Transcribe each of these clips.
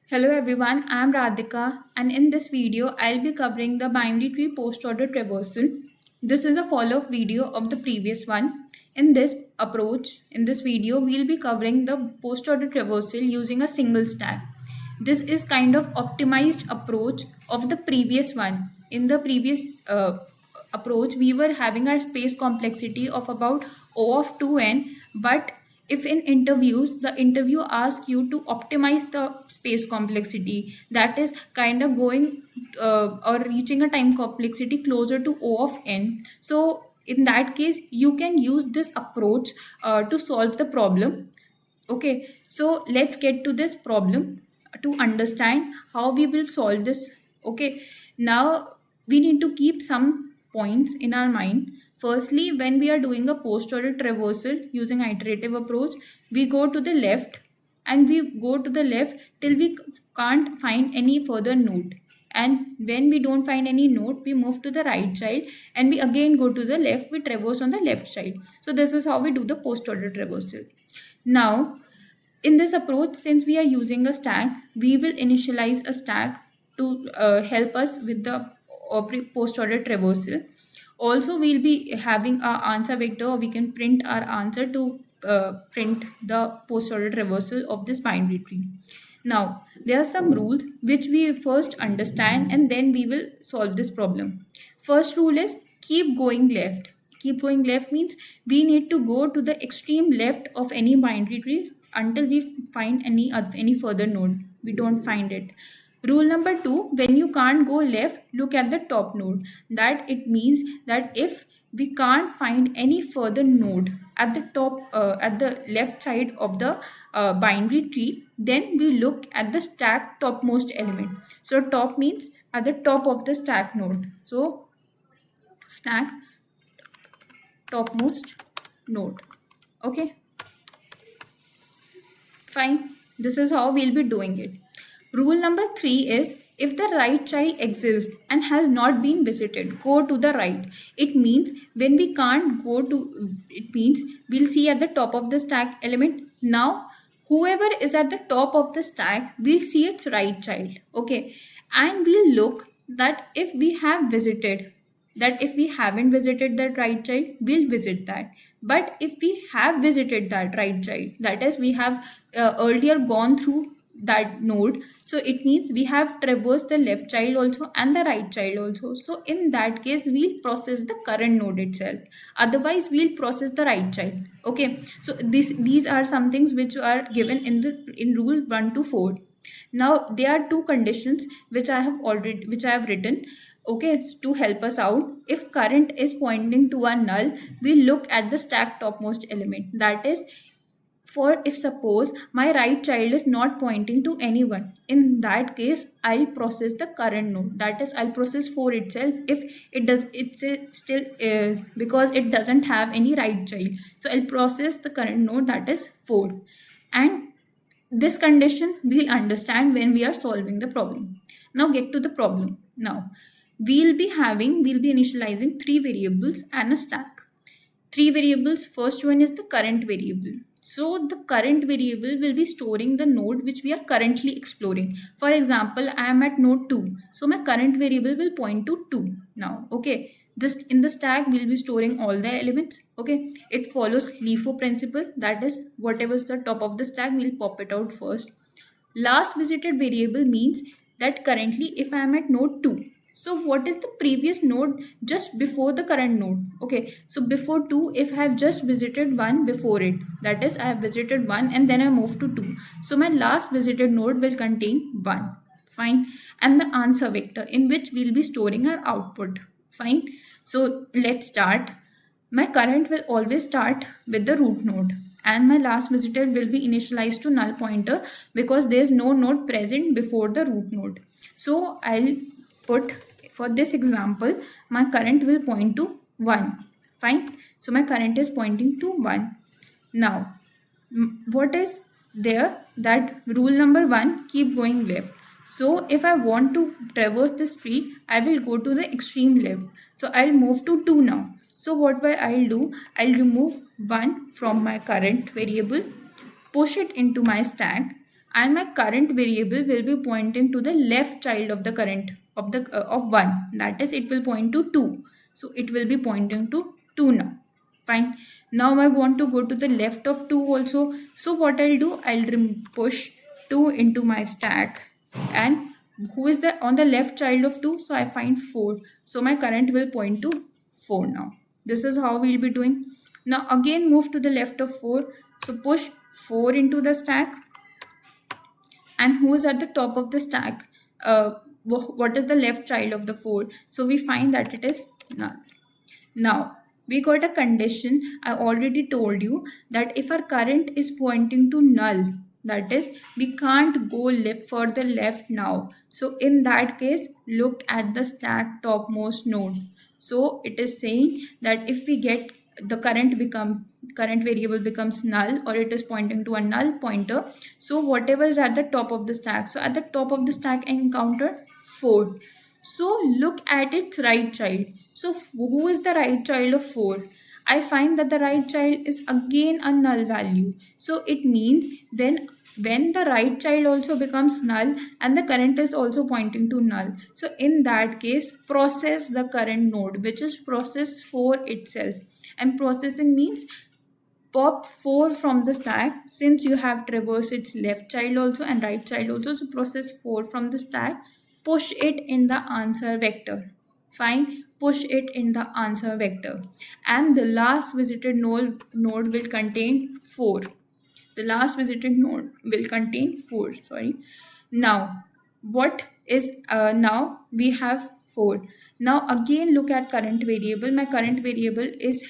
Hello everyone, I am Radhika and in this video I'll be covering the binary tree post-order traversal. This is a follow-up video of the previous one. In this video we'll be covering the post-order traversal using a single stack. This is kind of optimized approach of the previous one. In the previous approach we were having a space complexity of about O of 2n, but if in interviews the interview asks you to optimize the space complexity, that is kind of going or reaching a time complexity closer to O of n, so in that case you can use this approach to solve the problem. Okay, so let's get to this problem to understand how we will solve this. Okay, now we need to keep some points in our mind. Firstly, when we are doing a post-order traversal using iterative approach, we go to the left and we go to the left till we can't find any further node. And when we don't find any node, we move to the right child and we again go to the left, we traverse on the left side. So this is how we do the post-order traversal. Now, in this approach, since we are using a stack, we will initialize a stack to help us with the post-order traversal. Also, we'll be having our answer vector, or we can print our answer to print the post-order traversal of this binary tree. Now, there are some rules which we first understand and then we will solve this problem. First rule is keep going left. Keep going left means we need to go to the extreme left of any binary tree until we find any further node. We don't find it. Rule number 2, when you can't go left, look at the top node. That it means that if we can't find any further node at the top, at the left side of the binary tree, then we look at the stack topmost element. So top means at the top of the stack node. So stack topmost node. Okay, fine. This is how we'll be doing it. Rule number 3 is if the right child exists and has not been visited, go to the right. It means when we can't go to, it means we'll see at the top of the stack element. Now, whoever is at the top of the stack, we'll see its right child. Okay. And we'll look that if we have visited, that if we haven't visited that right child, we'll visit that. But if we have visited that right child, that is we have earlier gone through that node, so it means we have traversed the left child also and the right child also, so in that case we'll process the current node itself, otherwise we'll process the right child. Okay, so these are some things which are given in rule 1 to 4. Now there are two conditions which I have written, okay, to help us out. If current is pointing to a null, we look at the stack topmost element. That is, for if suppose my right child is not pointing to anyone, in that case I'll process the current node, that is I'll process 4 itself. If it's still because it doesn't have any right child, so I'll process the current node, that is 4. And this condition we'll understand when we are solving the problem. Now get to the problem. Now we'll be initializing 3 variables and a stack. 3 variables. First one is the current variable. So the current variable will be storing the node which we are currently exploring. For example, I am at node 2. So my current variable will point to 2 now. Okay. This in the stack we'll be storing all the elements. Okay. It follows LIFO principle. That is, whatever is the top of the stack, we'll pop it out first. Last visited variable means that currently if I am at node 2, so what is the previous node just before the current node? Okay, so before 2, if I have just visited 1 before it, that is I have visited 1 and then I move to 2. So my last visited node will contain 1. Fine. And the answer vector in which we'll be storing our output. Fine. So let's start. My current will always start with the root node, and my last visitor will be initialized to null pointer because there is no node present before the root node. So I'll put, for this example, my current will point to 1. Fine. So my current is pointing to 1. Now, what is there? That rule number 1, keep going left. So if I want to traverse this tree, I will go to the extreme left. So I'll move to 2 now. So what I'll do, I'll remove 1 from my current variable, push it into my stack, and my current variable will be pointing to the left child of the current of 1, that is it will point to 2, so it will be pointing to 2 now. Fine. Now I want to go to the left of 2 also, so what I'll do, I'll push 2 into my stack, and who is the on the left child of 2, so I find 4, so my current will point to 4 now. This is how we'll be doing. Now again move to the left of 4, so push 4 into the stack, and who is at the top of the stack, what is the left child of the 4, so we find that it is null. Now we got a condition. I already told you that if our current is pointing to null, that is we can't go further left now, so in that case look at the stack topmost node. So it is saying that if we get the current variable becomes null, or it is pointing to a null pointer, so whatever is at the top of the stack, so at the top of the stack I encounter 4, so look at its right child. So who is the right child of 4? I find that the right child is again a null value, so it means when the right child also becomes null and the current is also pointing to null, so in that case process the current node, which is process 4 itself. And processing means pop 4 from the stack, since you have traversed its left child also and right child also, so process 4 from the stack, push it in the answer vector. Fine, push it in the answer vector, and the last visited node will contain 4. The last visited node will contain 4. Sorry. Now what is now we have 4. Now again look at current variable. My current variable is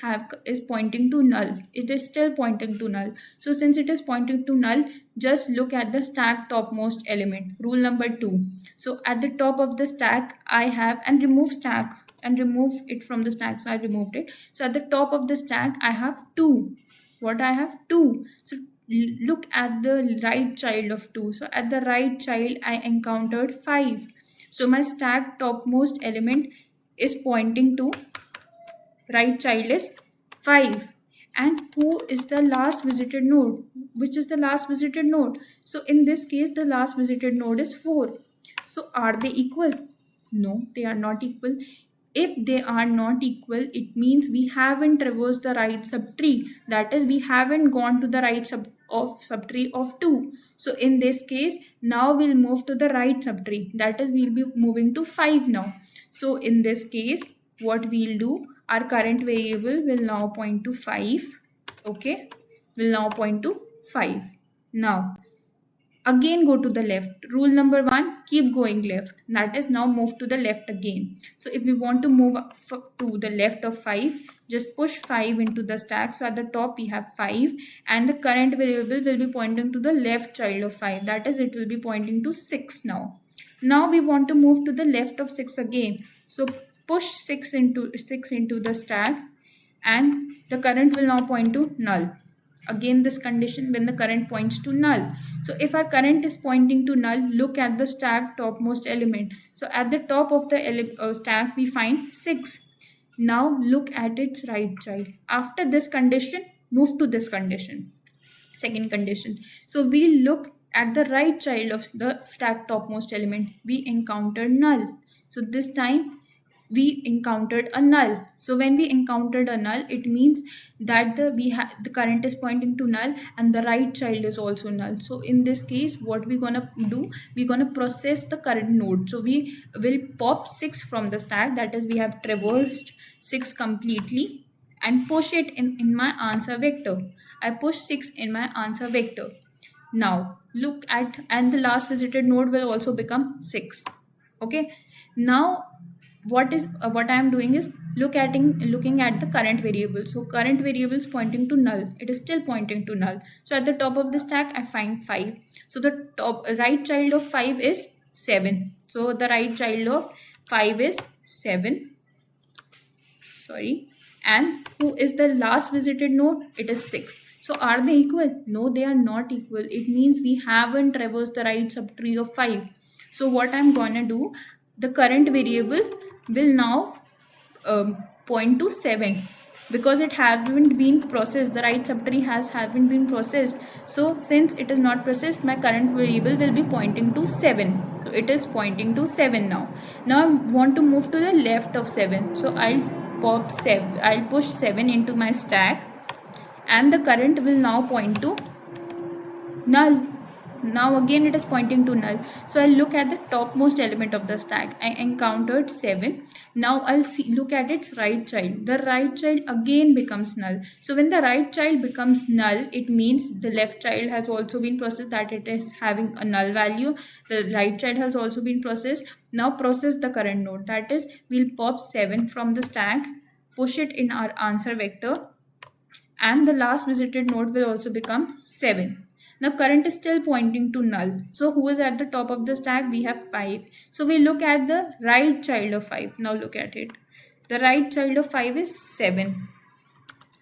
pointing to null. It is still pointing to null. So since it is pointing to null, just look at the stack topmost element. Rule number 2. So at the top of the stack I have, and remove stack and remove it from the stack. So I removed it. So at the top of the stack I have 2. What I have? 2. So look at the right child of 2. So at the right child I encountered 5. So my stack topmost element is pointing to right child is 5. And who is the last visited node? Which is the last visited node? So in this case the last visited node is 4. So are they equal? No, they are not equal. If they are not equal, it means we haven't traversed the right subtree. That is, we haven't gone to the right subtree of 2. So in this case, now we'll move to the right subtree. That is, we'll be moving to 5 now. So in this case, what we'll do, our current variable will now point to 5. Okay, will now point to 5. Now again go to the left. Rule number 1, keep going left. That is, now move to the left again. So if we want to move to the left of 5, just push 5 into the stack. So at the top we have 5, and the current variable will be pointing to the left child of 5. That is, it will be pointing to 6 now. Now we want to move to the left of 6 again. So push 6 into the stack, and the current will now point to null. Again this condition when the current points to null. So if our current is pointing to null, look at the stack topmost element. So at the top of the stack we find 6. Now look at its right child. After this condition, move to this condition, second condition. So we look at the right child of the stack topmost element. We encounter null. So this time we encountered a null. So when we encountered a null, it means that the current is pointing to null and the right child is also null. So in this case, what we're gonna do, we're gonna process the current node. So we will pop 6 from the stack, that is, we have traversed 6 completely, and push it in my answer vector. I push 6 in my answer vector. Now look at, and the last visited node will also become 6. Okay, now what I am doing is looking at the current variable. So current variable is pointing to null. It is still pointing to null. So at the top of the stack I find 5. So the right child of 5 is 7. So the right child of 5 is 7. Sorry. And who is the last visited node? It is 6. So are they equal? No, they are not equal. It means we haven't traversed the right subtree of 5. So what I'm gonna do, the current variable will now point to 7. because it haven't been processed, the right subtree haven't been processed. So since it is not processed, my current variable will be pointing to 7. So it is pointing to 7 now. Now I want to move to the left of 7. So I'll push 7 into my stack, and the current will now point to null. Now again it is pointing to null. So I'll look at the topmost element of the stack. I encountered 7. Now I'll look at its right child. The right child again becomes null. So when the right child becomes null, it means the left child has also been processed, that it is having a null value. The right child has also been processed. Now process the current node. That is, we'll pop 7 from the stack, push it in our answer vector, and the last visited node will also become 7. Now current is still pointing to null. So who is at the top of the stack? We have 5. So we look at the right child of 5. Now look at it. The right child of 5 is 7.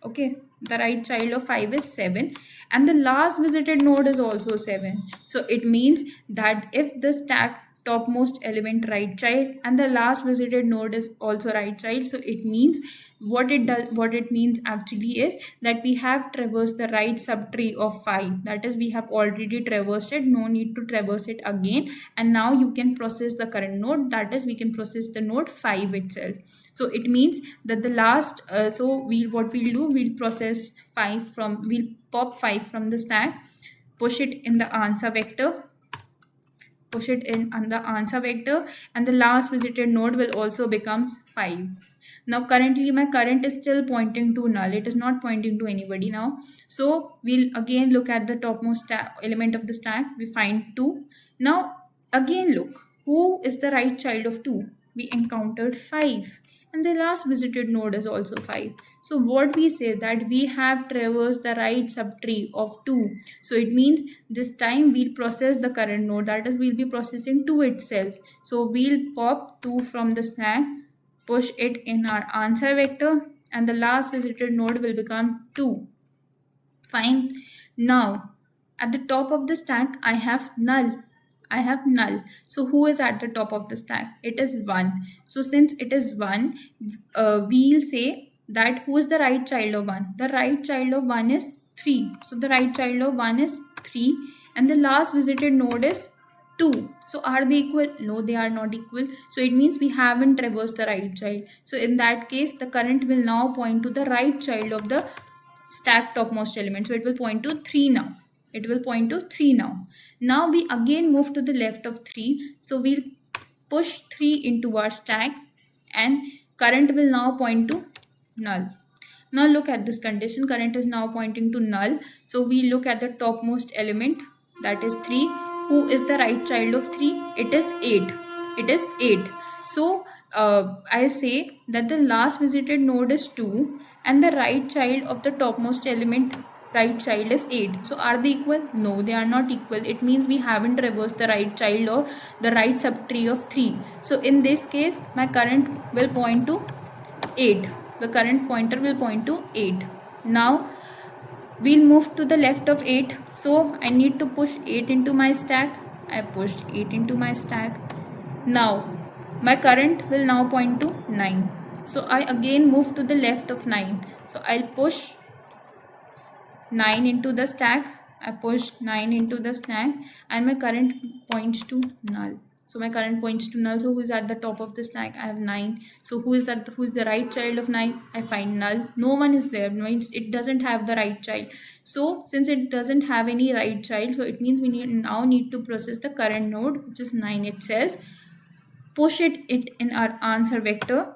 Okay, the right child of 5 is 7, and the last visited node is also 7. So it means that if the stack topmost element right child and the last visited node is also right child, so it means what it means actually is that we have traversed the right subtree of 5. That is, we have already traversed it, no need to traverse it again, and now you can process the current node. That is, we can process the node 5 itself. So it means that the last we'll process 5 from, we'll pop 5 from the stack, push it in the answer vector, and the last visited node will also becomes 5. Now currently my current is still pointing to null, it is not pointing to anybody now. So we'll again look at the topmost element of the stack. We find 2. Now again look, who is the right child of 2? We encountered 5, and the last visited node is also 5. So what we say, that we have traversed the right subtree of 2. So it means this time we'll process the current node, that is, we'll be processing 2 itself. So we'll pop 2 from the stack, push it in our answer vector, and the last visited node will become 2. Fine. Now at the top of the stack I have null. So who is at the top of the stack? It is 1. So since it is 1, we'll say that who is the right child of 1? The right child of 1 is 3. So the right child of 1 is 3, and the last visited node is 2. So are they equal? No, they are not equal. So it means we haven't traversed the right child. So in that case, the current will now point to the right child of the stack topmost element. So it will point to 3 now. Now we again move to the left of 3. So we'll push 3 into our stack, and current will now point to null. Now look at this condition. Current is now pointing to null. So we look at the topmost element, that is 3. Who is the right child of 3? It is 8. So I say that the last visited node is 2, and the right child of the topmost element, right child, is 8. So are they equal? No, they are not equal. It means we haven't traversed the right child or the right subtree of 3. So in this case, my current will point to 8. The current pointer will point to 8. Now we'll move to the left of 8. So I need to push 8 into my stack. I pushed 8 into my stack. Now my current will now point to 9. So I again move to the left of 9. So I'll push 9 into the stack. I push 9 into the stack, and my current points to null. So my current points to null. So who is at the top of the stack? I have 9. So who is the right child of 9? I find null. No one is there. Means it doesn't have the right child. So since it doesn't have any right child, so it means we now need to process the current node, which is 9 itself. Push it in our answer vector,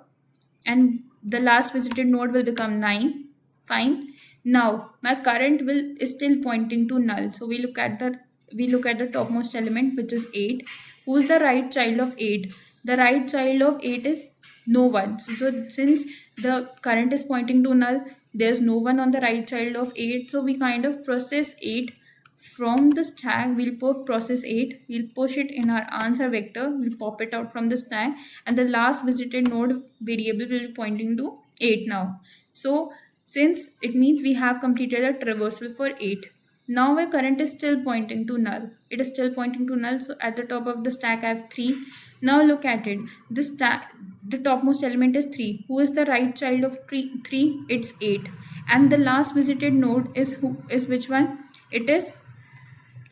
and the last visited node will become 9. Fine. Now my current is still pointing to null. So we look at the topmost element, which is 8. Who is the right child of 8? The right child of 8 is no one. So since the current is pointing to null, there's no one on the right child of 8. So we kind of process 8 from the stack. We'll process 8. We'll push it in our answer vector. We'll pop it out from the stack, and the last visited node variable will be pointing to 8 now. So since it means we have completed a traversal for 8. Now my current is still pointing to null. It is still pointing to null. So at the top of the stack I have 3. Now look at it. The topmost element is 3. Who is the right child of 3? It's 8. And the last visited node is which one? It is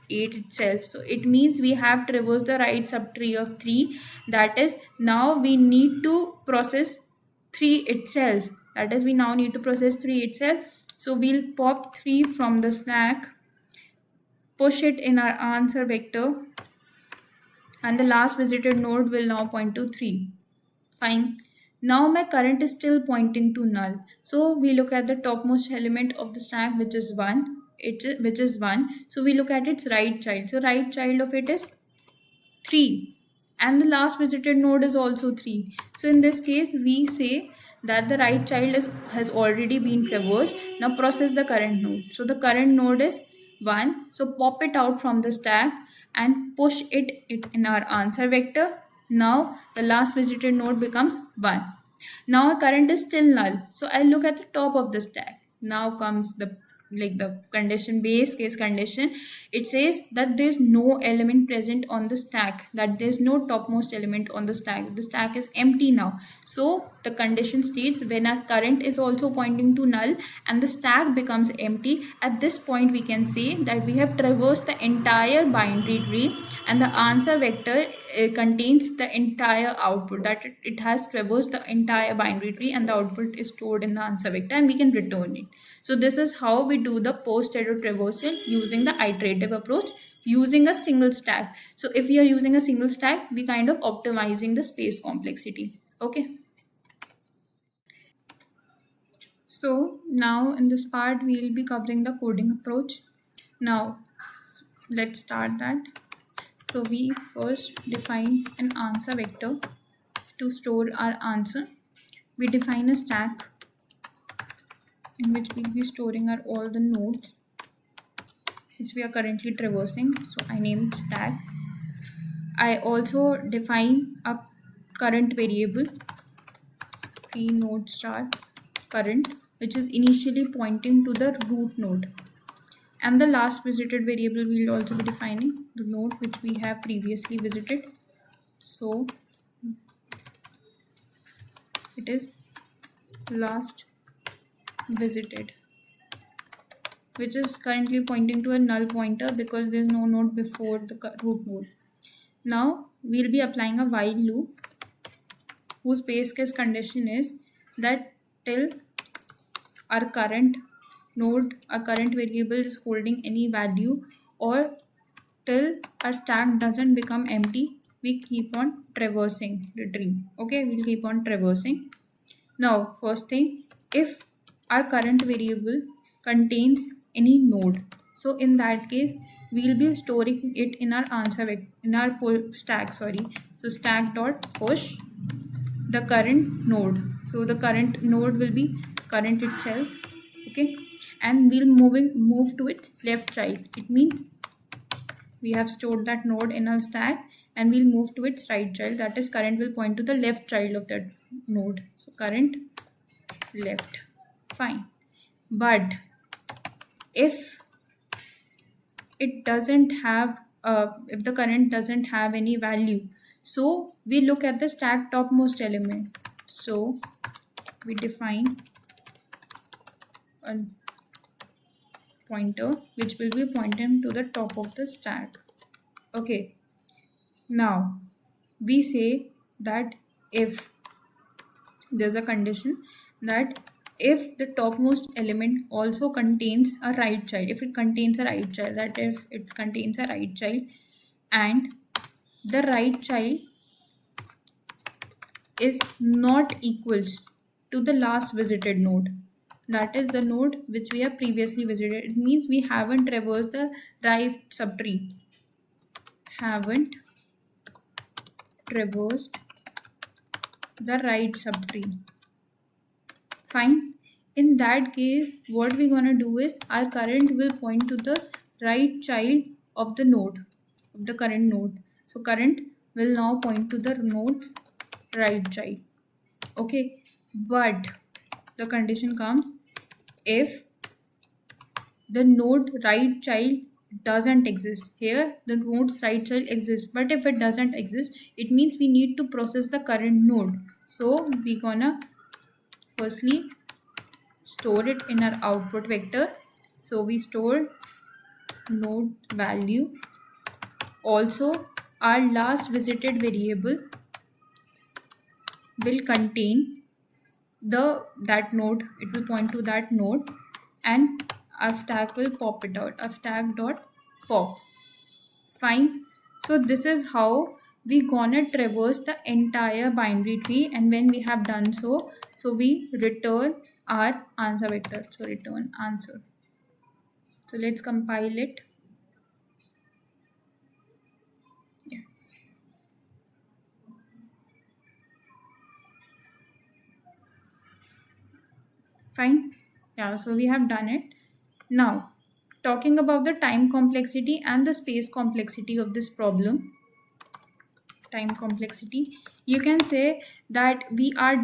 8 itself. So it means we have traversed the right subtree of 3. That is, now we need to process 3 itself. That is, we now need to process 3 itself. So we'll pop 3 from the stack, push it in our answer vector, and the last visited node will now point to 3. Fine. Now my current is still pointing to null. So we look at the topmost element of the stack, which is 1. Which is 1. So we look at its right child. So right child of it is 3. And the last visited node is also 3. So in this case, we say that the right child has already been traversed. Now process the current node. So the current node is 1. So pop it out from the stack and push it in our answer vector. Now the last visited node becomes 1. Now our current is still null. So I'll look at the top of the stack. Now comes the condition, base case condition. It says that there's no element present on the stack, that there's no topmost element on the stack is empty now. So the condition states when our current is also pointing to null and the stack becomes empty, at this point we can say that we have traversed the entire binary tree and the answer vector contains the entire output, that it has traversed the entire binary tree and the output is stored in the answer vector and we can return it. So this is how we do the post-error traversal using the iterative approach using a single stack. So if we are using a single stack, we kind of optimizing the space complexity. Okay. So now in this part, we will be covering the coding approach. Now let's start that. So we first define an answer vector to store our answer. We define a stack in which we'll be storing all the nodes which we are currently traversing. So I named stack. I also define a current variable, pre-node star current, which is initially pointing to the root node. And the last visited variable we'll also be defining the node which we have previously visited. So it is last visited, which is currently pointing to a null pointer because there is no node before the root node. Now we'll be applying a while loop whose base case condition is that till our current node, our current variable is holding any value, or till our stack doesn't become empty, we keep on traversing the tree. Okay, we'll keep on traversing. Now, first thing, if our current variable contains any node, so in that case, we'll be storing it in our answer in our stack. So stack dot push the current node. So the current node will be current itself. Okay, and we'll move to its left child. It means we have stored that node in our stack and we'll move to its right child, that is current will point to the left child of that node. So current left. Fine. But if it doesn't have if the current doesn't have any value, so we look at the stack topmost element. So we define a pointer which will be pointing to the top of the stack. Okay, now we say that if there's a condition that if the topmost element also contains a right child, if it contains a right child, that if it contains a right child and the right child is not equals to the last visited node, that is the node which we have previously visited, it means we haven't traversed the right subtree, haven't traversed the right subtree. Fine. In that case, what we're gonna do is our current will point to the right child of the node, of the current node. So current will now point to the node's right child. Okay, but the condition comes if the node right child doesn't exist. Here the node's right child exists, but if it doesn't exist, it means we need to process the current node. So we gonna firstly store it in our output vector. So we store node value. Also, our last visited variable will contain that node. It will point to that node, and our stack will pop it out. Our stack dot pop. Fine. So this is how we gonna traverse the entire binary tree, and when we have done so, we return our answer vector. So return answer. So let's compile it. Yes. Fine. Yeah, so we have done it. Now, talking about the time complexity and the space complexity of this problem, time complexity, you can say that we are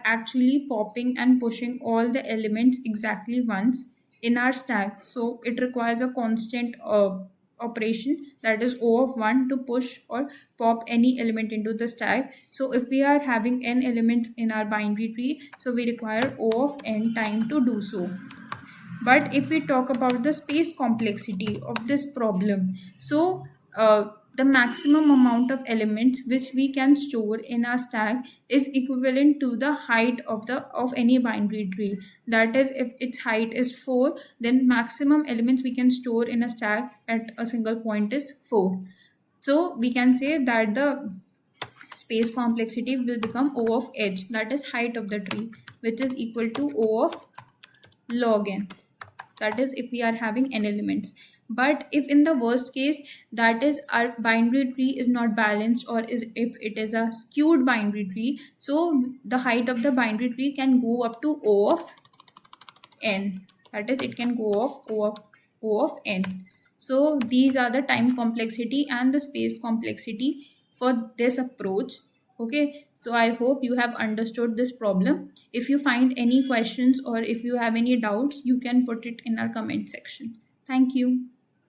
actually popping and pushing all the elements exactly once in our stack. So it requires a constant operation, that is O of 1, to push or pop any element into the stack. So if we are having n elements in our binary tree, so we require O of n time to do so. But if we talk about the space complexity of this problem, so the maximum amount of elements which we can store in our stack is equivalent to the height of any binary tree. That is, if its height is 4, then maximum elements we can store in a stack at a single point is 4. So we can say that the space complexity will become O of h, that is height of the tree, which is equal to O of log n. That is if we are having n elements. But if in the worst case, that is our binary tree is not balanced, or if it is a skewed binary tree, so the height of the binary tree can go up to O of n. That is, it can go off O of n. So these are the time complexity and the space complexity for this approach. Okay, so I hope you have understood this problem. If you find any questions or if you have any doubts, you can put it in our comment section. Thank you.